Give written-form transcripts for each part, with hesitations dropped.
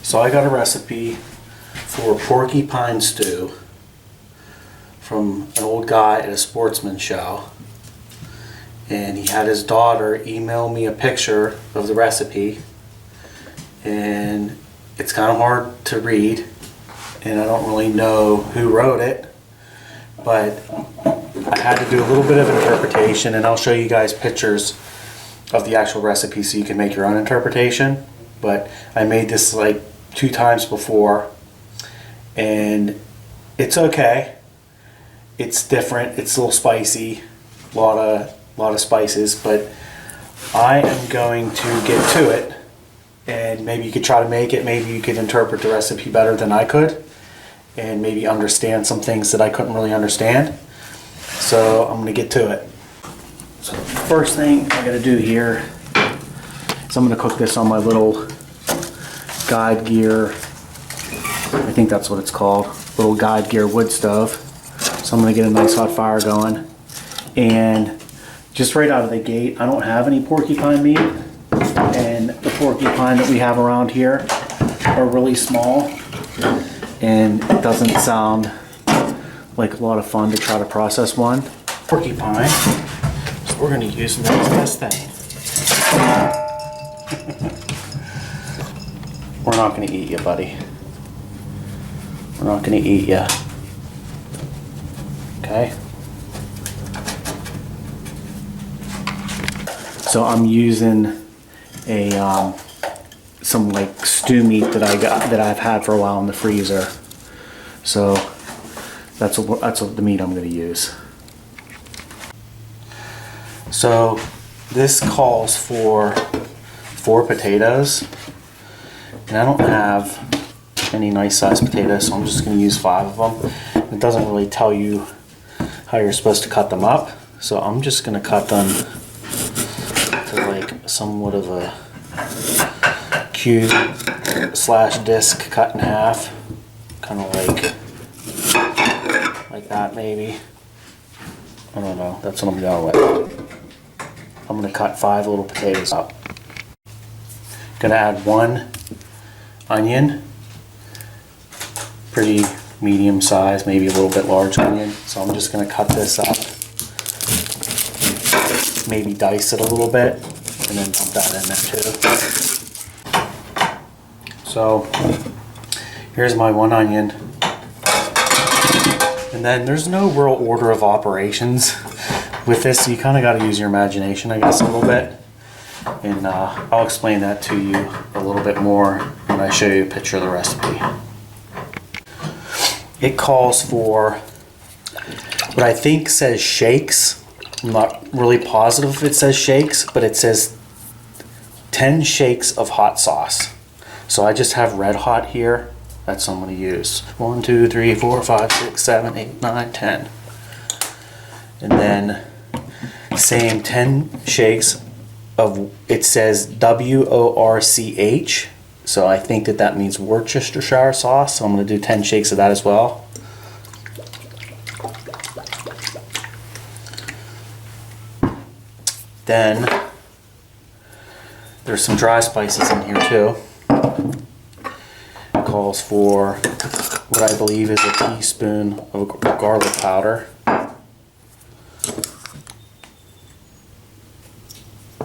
So I got a recipe for porcupine stew from an old guy at a sportsman show, and he had his daughter email me a picture of the recipe, and it's kind of hard to read and I don't really know who wrote it, but I had to do a little bit of interpretation, and I'll show you guys pictures of the actual recipe so you can make your own interpretation. But I made this like 2 times before, and it's okay. It's different. It's a little spicy, a lot of spices, but I am going to get to it, and maybe you could try to make it. Maybe you could interpret the recipe better than I could, and maybe understand some things that I couldn't really understand. So I'm going to get to it. So the first thing I got to do here is I'm going to cook this on my little Guide Gear, I think that's what it's called, little Guide Gear wood stove. So I'm going to get a nice hot fire going. And just right out of the gate, I don't have any porcupine meat, and the porcupine that we have around here are really small, and it doesn't sound like a lot of fun to try to process one. Porcupine, so we're going to use the next best thing. We're not going to eat you, buddy. We're not going to eat you. Okay? So I'm using a some like stew meat that I've had for a while in the freezer. So that's the meat I'm going to use. So this calls for 4 potatoes, and I don't have any nice sized potatoes, so I'm just going to use 5 of them. It doesn't really tell you how you're supposed to cut them up, so I'm just going to cut them to like somewhat of a cube / disc cut in half, kind of like that maybe. I don't know, that's what I'm going with. I'm going to cut 5 little potatoes up. Going to add 1 onion, pretty medium size, maybe a little bit large onion. So I'm just going to cut this up, maybe dice it a little bit, and then dump that in there too. So here's my 1 onion. And then there's no real order of operations with this, so you kind of got to use your imagination, I guess, a little bit. And I'll explain that to you a little bit more when I show you a picture of the recipe. It calls for what I think says shakes. I'm not really positive if it says shakes, but it says 10 shakes of hot sauce. So I just have red hot here. That's what I'm going to use. 1, 2, 3, 4, 5, 6, 7, 8, 9, 10. And then same 10 shakes of, it says WORCH. So I think that means Worcestershire sauce. So I'm going to do 10 shakes of that as well. Then there's some dry spices in here too. It calls for what I believe is a teaspoon of garlic powder,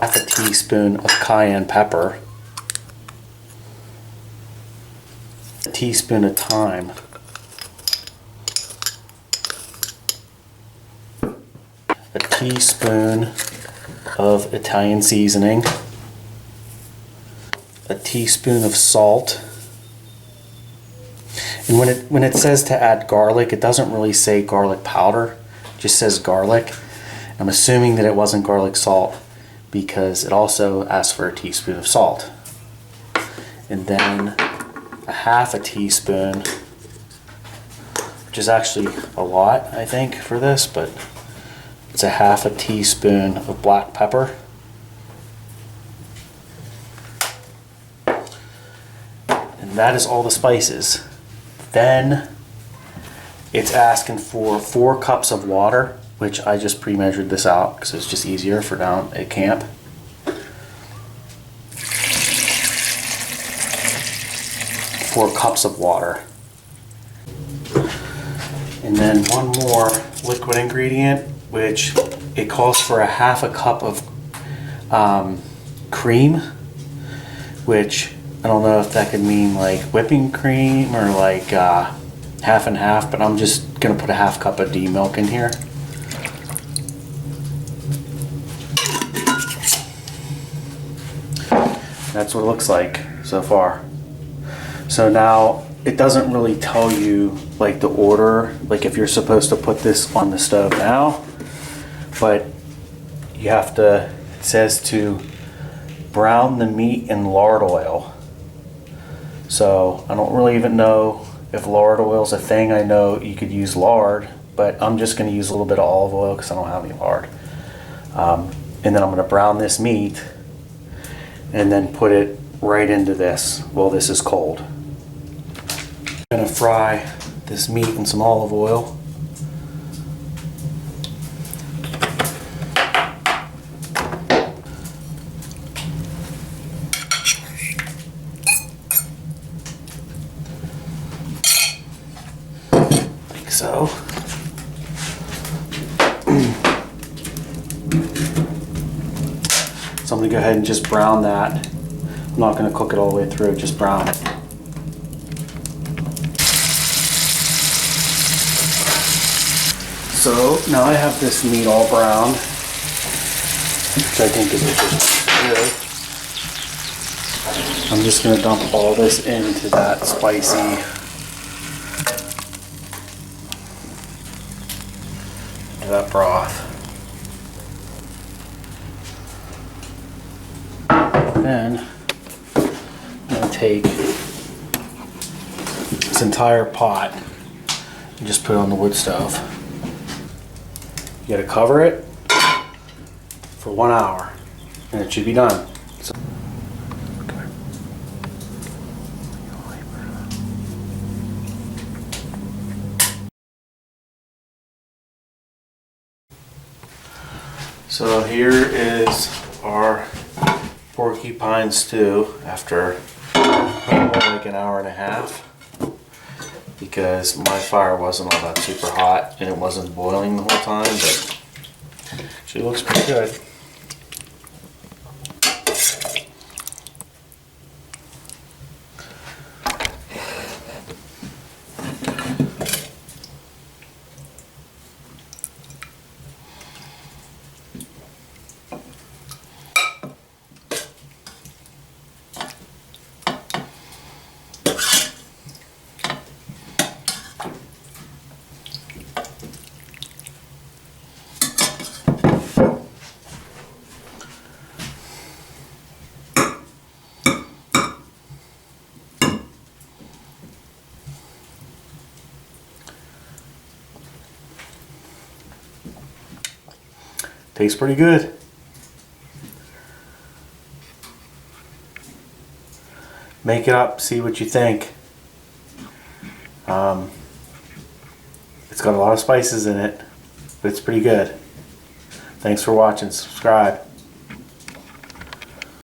half a teaspoon of cayenne pepper, a teaspoon of thyme, a teaspoon of Italian seasoning, a teaspoon of salt. And when it says to add garlic, it doesn't really say garlic powder, it just says garlic. I'm assuming that it wasn't garlic salt because it also asks for a teaspoon of salt. And then a half a teaspoon, which is actually a lot, I think, for this, but it's a half a teaspoon of black pepper. And that is all the spices. Then it's asking for 4 cups of water, which I just pre-measured this out because it's just easier for down at camp. 4 cups of water. And then one more liquid ingredient, which it calls for a half a cup of cream, which I don't know if that could mean like whipping cream or like half and half, but I'm just gonna put a half cup of milk in here. That's what it looks like so far. So now it doesn't really tell you like the order, like if you're supposed to put this on the stove now, but you have to, it says to brown the meat in lard oil. So I don't really even know if lard oil is a thing. I know you could use lard, but I'm just going to use a little bit of olive oil because I don't have any lard. And then I'm going to brown this meat and then put it right into this while this is cold. I'm going to fry this meat in some olive oil. Like so. So I'm going to go ahead and just brown that. I'm not going to cook it all the way through, just brown it. So now I have this meat all browned, which I think is just good. I'm just going to dump all this into that spicy that broth. Then I'm going to take this entire pot and just put it on the wood stove. You got to cover it for 1 hour and it should be done. So here is our porcupine stew after like an hour and a half, because my fire wasn't all that super hot and it wasn't boiling the whole time, but she looks pretty good. Tastes pretty good. Make it up, see what you think. It's got a lot of spices in it, but it's pretty good. Thanks for watching. Subscribe.